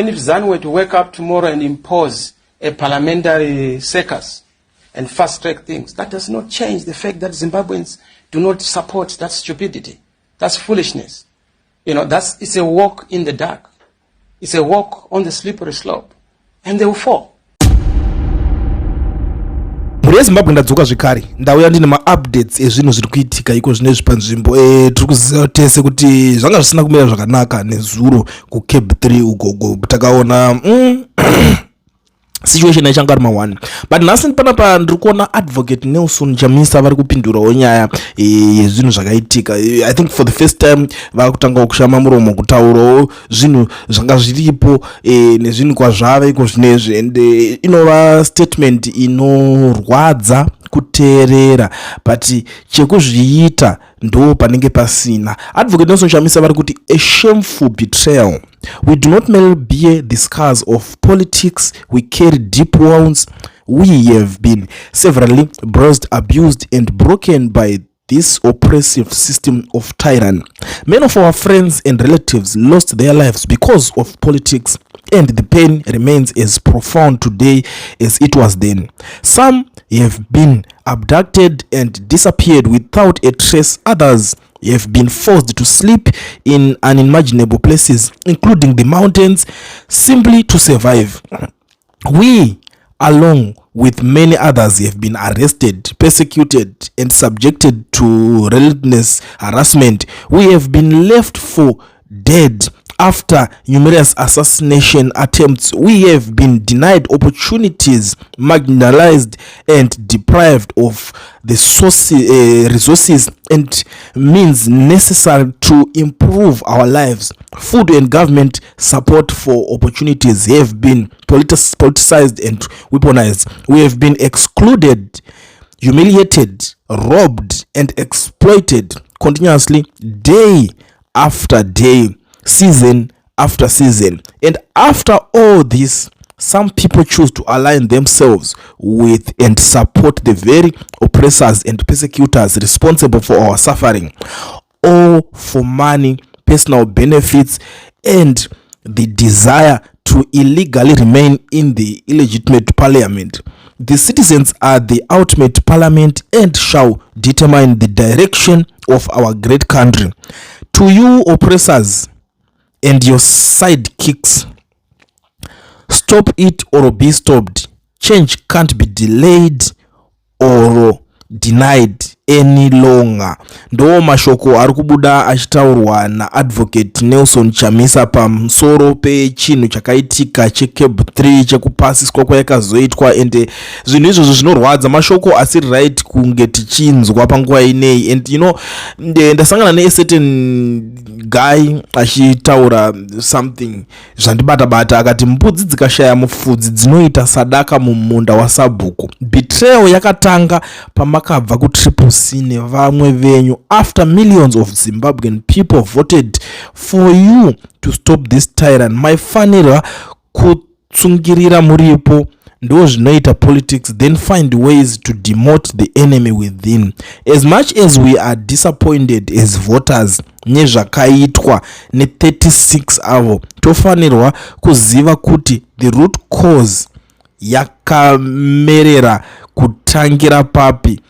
if ZANU were to wake up tomorrow and impose a parliamentary circus and fast-track things, that does not change the fact that Zimbabweans do not support that stupidity. That's foolishness. It's a walk in the dark. It's a walk on the slippery slope. And they will fall. Muri Zimbabwe ndadzoka zvekare ndauya ndine ma-updates ezvinhu zviri kuitika iko zvinezvi panzvimbo tiri kuziva tese kuti zvanga zvisina kumira zvakanaka nezuro kuCAB3 ugogo takaona situation aichanga ari ma1 but nhasi panapa ndiri kuona advocate Nelson Chamisa vari kupindurawo nyaya yezvinhu zvakaitika. I think for the first time vakutanga kushama muromo kutaurawo zvinhu zvanga zviripo nezvinhu kwazvava iko zvinezvi and inova statement inorwadza kuteerera but chekuzviita ndo panenge pasina. Advocate Nelson Chamisa vari kuti a shameful betrayal. We do not merely bear the scars of politics, we carry deep wounds. We have been severally bruised, abused and broken by this oppressive system of tyranny. Many of our friends and relatives lost their lives because of politics, and the pain remains as profound today as it was then. Some have been abducted and disappeared without a trace. Others have been forced to sleep in unimaginable places, including the mountains, simply to survive. We, along with many others, have been arrested, persecuted, and subjected to relentless harassment. We have been left for dead after numerous assassination attempts. We have been denied opportunities, marginalized, and deprived of the resources and means necessary to improve our lives. Food and government support for opportunities have been politicized and weaponized. We have been excluded, humiliated, robbed, and exploited continuously, day after day, season after season. And after all this, some people choose to align themselves with and support the very oppressors and persecutors responsible for our suffering, all for money, personal benefits, and the desire to illegally remain in the illegitimate parliament. The citizens are the ultimate parliament and shall determine the direction of our great country. To you oppressors and your sidekicks, stop it or be stopped. Change can't be delayed or denied any longer. Ndo mashoko ari kubuda achitaurwa na advocate Nelson Chamisa pamusoro pechinhu chakaitika cheCAB3 chekupasiswa kwayakazoitwa and zvinhu izvozvo zvinorwadza. Mashoko asiri right kunge tichinzwa panguva inei, and ndasangana ne certain guy achitaura something zvandibata akati mbudzi dzikashaya mufudzi dzinoita sadaka mumunda wasabhuku. Betrayal yakatanga pamakabva kuTriple nevamwe venyu after millions of Zimbabwean people voted for you to stop this tyrant. Maifanira kutsungirira muripo ndo zvinoita politics, then find ways to demote the enemy within. As much as we are disappointed as voters nezvakaitwa ne36 avo, tofanirwa kuziva kuti the root cause yakamerera kutangira papi.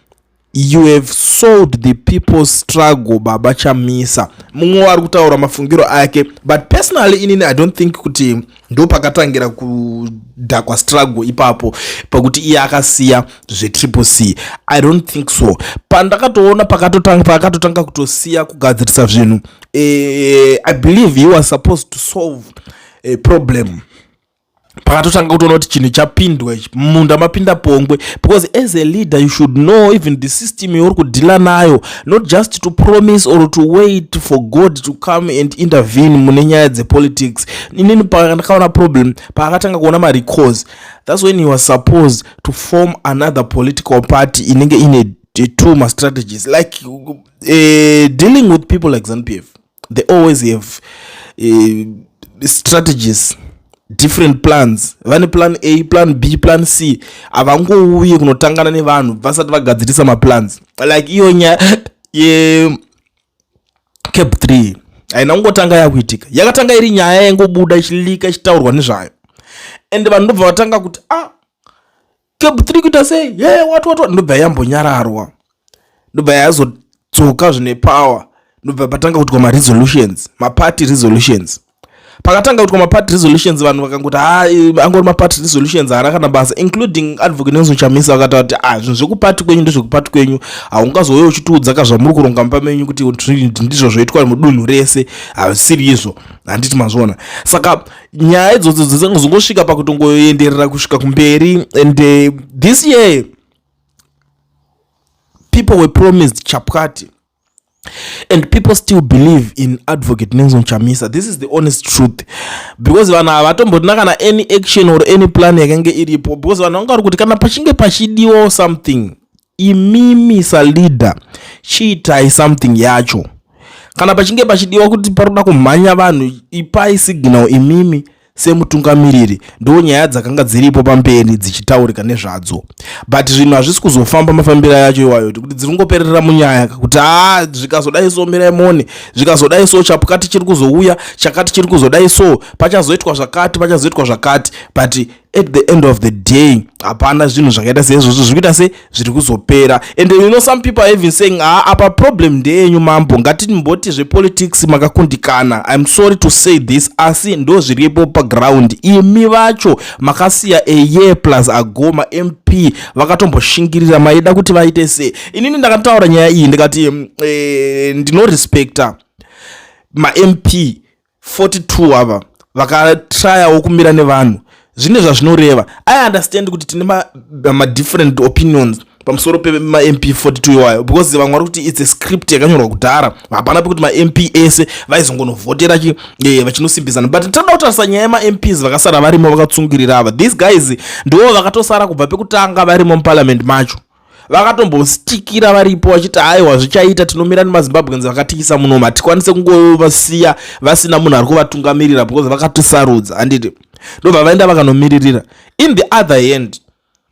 You have sold the people's struggle, Baba Chamisa. Mumwe ari kutaura mafungiro ake, but personally inini I don't think kuti ndo pakatangira kudhakwa struggle ipapo pakuti iye akasiya zveCCC. I don't think so. Pandakatoona pakatotanga kutosiya kugadzirisa zvinhu, I believe he was supposed to solve a problem. Pakatotanga kutoona kuti chinhu chapindwa munda mapinda pongwe, because as a leader you should know even the system you kudila nayo, not just to promise or to wait for God to come and intervene mune nyaya dzepolitics. Inini pakakaona problem pakatanga kuona ma-recourse, that's when you are supposed to form another political party inenge ine two strategies, like dealing with people like ZANU-PF. They always have strategies, different plans. Vane plan A, plan B, plan C. Avangouye kunotangana nevanhu vasati vagadzirisa ma plans. Like iyo nya ye CAB3 haina kungotanga yakuitika, yakatanga iri nyaya yangobuda ichilika ichitaurwa nezvayo, ende vanhu ndobva vatanga kuti CAB3 kuita sei, watu ndobva yambonyararwa, ndobva yazodzoka zvine power, ndobva patanga kuti kwa resolutions, party resolutions. Pakatanga kuti kwa party resolutions vanhu vakangoti angori party resolutions haana kana basa, including advocate Nelson Chamisa vakati zvinhu zvekupati kwenyu ndezvekupati kwenyu, haungazouya uchitiudza zvamuri kuronga pamenyu kuti ndizvo zvoitwa mudunhu rese, hazvisiri izvo, handiti mazvona. Saka nyaya idzodzo dzingosvika pakutongoenderera kusvika kumberi, and this year people were promised chapukati, and people still believe in advocate Nelson Chamisa. This is the honest truth, because vanhu havatombotina kana any action or any plan yakange iripo, because vanhu vanga vari kuti kana pachinge pachidiwa something, imimi leader chiitai something yacho. Kana pachinge pachidiwa kuti paroda kumhanya vanhu, ipai signal imimi semutungamiriri. Ndo nyaya dzakanga dziripo pamberi dzichitaurika nezvadzo, but zvinhu hazvisi kuzofamba mafambiro yacho iwayo, kuti dziringoperera munyaya kuti zvikazodai so mirai mone, zvikazodai so chapukati chiri kuzouya, chakati chiri kuzodai so, pachazoitwa zvakati, but at the end of the day hapana zvinhu zvakaita seizvozvo zvikuita se zviri kuzopera. And you know, some people are even saying apa problem ndeyenyu mambo, ngatimboti zvepolitics makakundikana. I'm sorry to say this, asi ndo zviripo paground. Imi vacho makasiya a year plus ago MP vakatomboshingira maida kuti vaite se. Inini ndakataura nyaya iyi ndikati ndinorespecta MP 42 ava vakatryawo kumira nevanhu. Zvine zvazvinoreva. I understand kuti tine ma different opinions pamusoro pema MP 42 iwayo, because vamwe vari kuti it's a script yakanyorwa kudhara, hapana pekuti ma MP ese vaizongonovhotera vachinosimbisana. But tinoda kutarisa nyaya yema MPs vakasara varimo vakatsungirira ava. These guys ndivo vakatosara kubva pekutanga varimo muparliament macho, vakatombostikira varipo vachiti aiwa zvichaita, tinomira nemazimbabweans vakatikisa muno, hatikwanise kungovasiya vasina munhu ari kuvatungamirira because vakatisarudza, handiti ndobva vaenda vakanomiririra. In the other hand,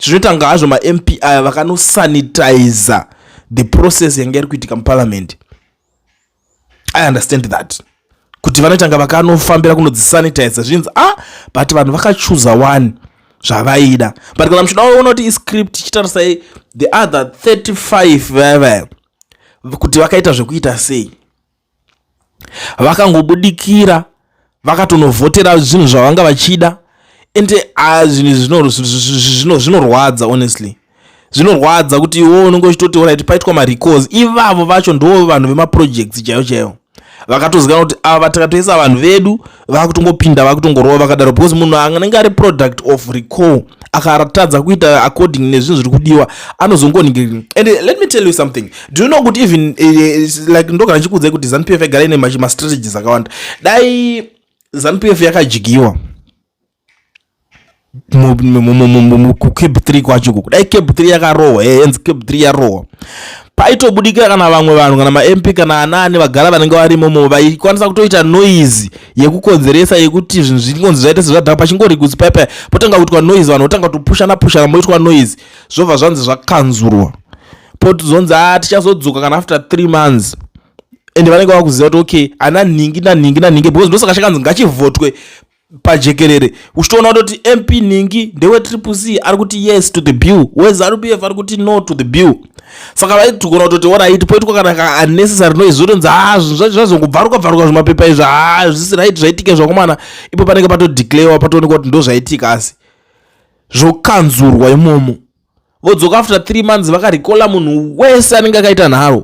zvinoitanga hazvo ma-MP aya vakanosanitiza the process yanga iri kuitika muparliament. I understand that, kuti vanoitanga vakanofambira kunodzisanitiza zvinzi but vanhu vakachuza one zvavaida. But kana muchida waona kuti iscript ichitarisa the other 35 vaya kuti vakaita zvekuita sei, vakangobudikira vakatonovhotera zvinhu zvavanga vachida. Ende zvinhu zvinorwadza, honestly zvinorwadza kuti iwo unenge uchitoti alright paitwa marecalls, ivavo vacho ndo vanhu vemaprojects chaivo vakatozikana kuti ava takatoisa vanhu vedu vakutongopinda vakutongorova vakadaro, because munhu anenge ari product of recall akaratadza kuita according nezvinhu zviri kudiwa anozongoningirira. And let me tell you something, do you know kuti even like ndogara ndichikuudzai kuti ZANU-PF yagara ine ma-strategies akawanda. Dai ZANU-PF yakajigiwa CAB3 kwacho kuku, dai CAB3 yakarohwa, henzi CAB3 yarohwa, paitobudikira kana vamwe vanhu kana ma-MP kana anani vagara vanenge varimomo vaikwanisa kutoita noise yekukonzeresa yekuti zvinhu zvingonzi zvaita sezvadhaka pachingori kutsi paipai potanga kuitwa noise, vanhu votanga kutopushana moitwa noise, zvobva zvanzi zvakanzurwa potizonzi tichazodzoka kana after 3 months. Ende vanenge vakuziva kuti okay ana ningi because ndosaka chakanzi ngachivhotwe pajekerere, uchitoona kuti MP ningi ndewe CCC ari kuti yes to the bill, weZANU-PF ari kuti no to the bill. Saka vaitogona kutoti alright poitwa kana unnecessary noise zotonzi zvazongobvaruka zvimapepa izvo zvisi right zvaitika zvakomana, ipo panenge patodeclarewa patoonekwa kuti ndo zvaitika, asi zvokanzurwa imomo. Vodzoka after 3 months vakarekola munhu wese anenge akaita nharo,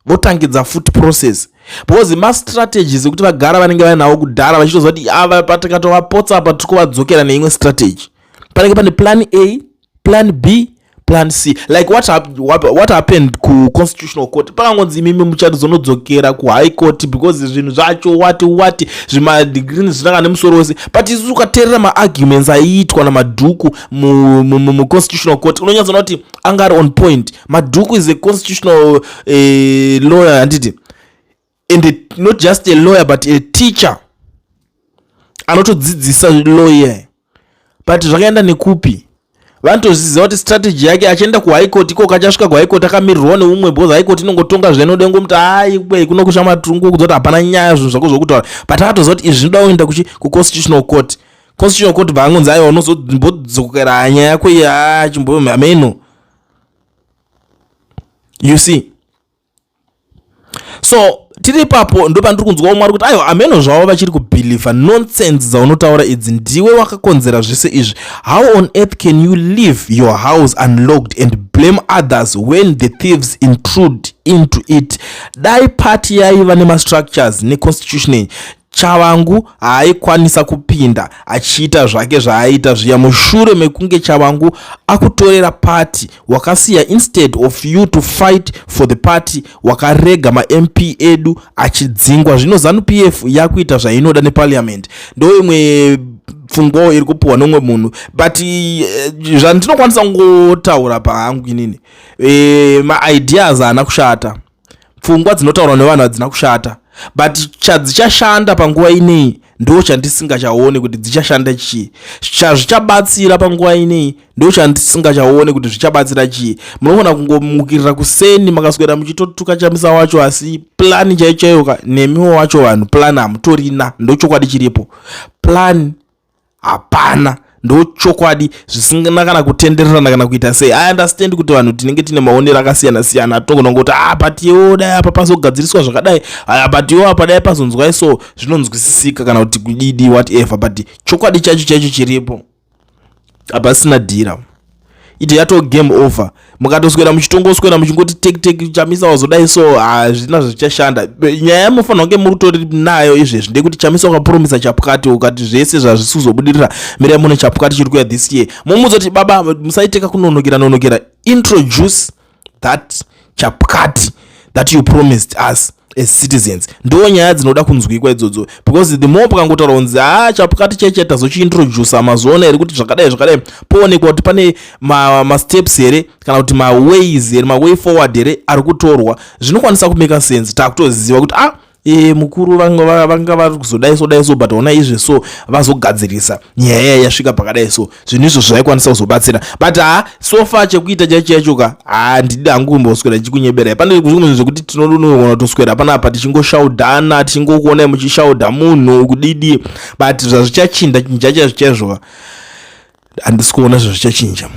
votangidza futi process, because ma-strategies ekuti vagara vanenge vainawo kudhara vachitoziva kuti ava patakatowapotsa apa tiri kuvadzokera neimwe strategy. Panenge pane plan A, plan B, plan C. Like what happened ku constitutional court, pakangonzi imimi muchatozonodzokera ku high court because zvinhu zvacho wati zvimadegree zvinanga nemusoro wese, but isusu ukateerera ma-arguments aiitwa namadhuku mu constitutional court unonyatsoona kuti anga ari on point. Madhuku is a constitutional lawyer, handiti, and not just a lawyer but a teacher anotodzidzisa lawyer, but zvakaenda nekupi vanotoziva kuti strategy yake achienda kuhigh court iko kachasvika kuhigh court akamirirwa neumwe because high court inongotonga zvinoda ngomuti aiwe kunokusha matungu kuzoti hapana nyaya zvinhu zvako zvokutaura but akatoziva kuti izvi zvinoda kuenda kuconstitutional court. Constitutional court vangonzi aiwa unozodzokera nyaya yako chimboameno, you see. So tiri ipapo ndo pandiri kunzwa Mwari kuti aiwa ameno zvavo vachiri kubhilivha nonsense dzaunotaura idzi, ndiwe wakakonzera zvese izvi. How on earth can you leave your house unlocked and blame others when the thieves intrude into it? Dai party yaiva nemastructures neconstitution Chavangu haikwanisa kupinda achiita zvake zvaaita zviya mushure mekunge Chavangu akutorera party wakasiya, instead of you to fight for the party wakarega ma MP edu achidzingwa. Zvino ZANU-PF yakuita zvainoda neparliament. Ndo imwe pfungwa iri kupuwa nomwe munhu, but zvandinokwanisa ngotaura pahangu inini, ma ideas haana kushata, pfungwa dzinotaurwa nevanhu hadzina kushata, but chadzichashanda panguva inei ndo chandisingachaone kuti dzichashanda chii, chazvichabatsira panguva inei ndo chandisingachaone kuti zvichabatsira chii. Munogona kungomukirira kuseni makaswera muchitotuka Chamisa wacho, asi plan chaichoyoka nemiwo wacho vanhu plan hamutorina. Ndo chokwadi chiripo, plan hapana, ndo chokwadi zvisina kana kutendererana kana kuita sei. I understand kuti vanhu tinenge tine maonero akasiyana siyana, togona ngoti but iwo dai apa pazogadziriswa zvakadai, but iwo apa dai pazonzwa so zvinonzwisisika kana kuti kudidi whatever, but chokwadi chacho chiripo apasina dhira. Ito yato game over. Mukatoswera muchitongoswera muchingoti take Chamisa wazodai so hazvina zvichashanda. Nyaya yamufanira kunge mutori nayo izvezvi ndekuti Chamisa wakapromisa chapukati ukati zvese zvazvisizobudirira mira mune chapukati chiri kuya this year. Mumuzoti baba musaiteka kunonokera, introduce that chapukati that you promised us as citizens. Ndo nyaya dzinoda kunzwikwa idzodzo, because the more pakangotaura kunzi chapukati cheche tazochiintroduce mazuona eri kuti zvakadai poonekwa kuti pane ma steps here kana kuti ma ways here, ma way forward here ari kutorwa, zvinokwanisa kumeka sense. Takutoziva kuti mukuru vanga vari kuzodai so but ona izvi so vazogadzirisa nyaya yasvika pakadai so, zvinhu izvo zvaikwanisa kuzobatsira, but so far chekuita chachoka handidi hangu kumboswera chikunyebera. Pane zvimwe zvekuti tinonogona kutoswera panapa tichingoshaudhana, tichingokuona muchishaudha munhu kudidi, but zvazvichachinja chaizvo handisi kuona zvazvichachinja.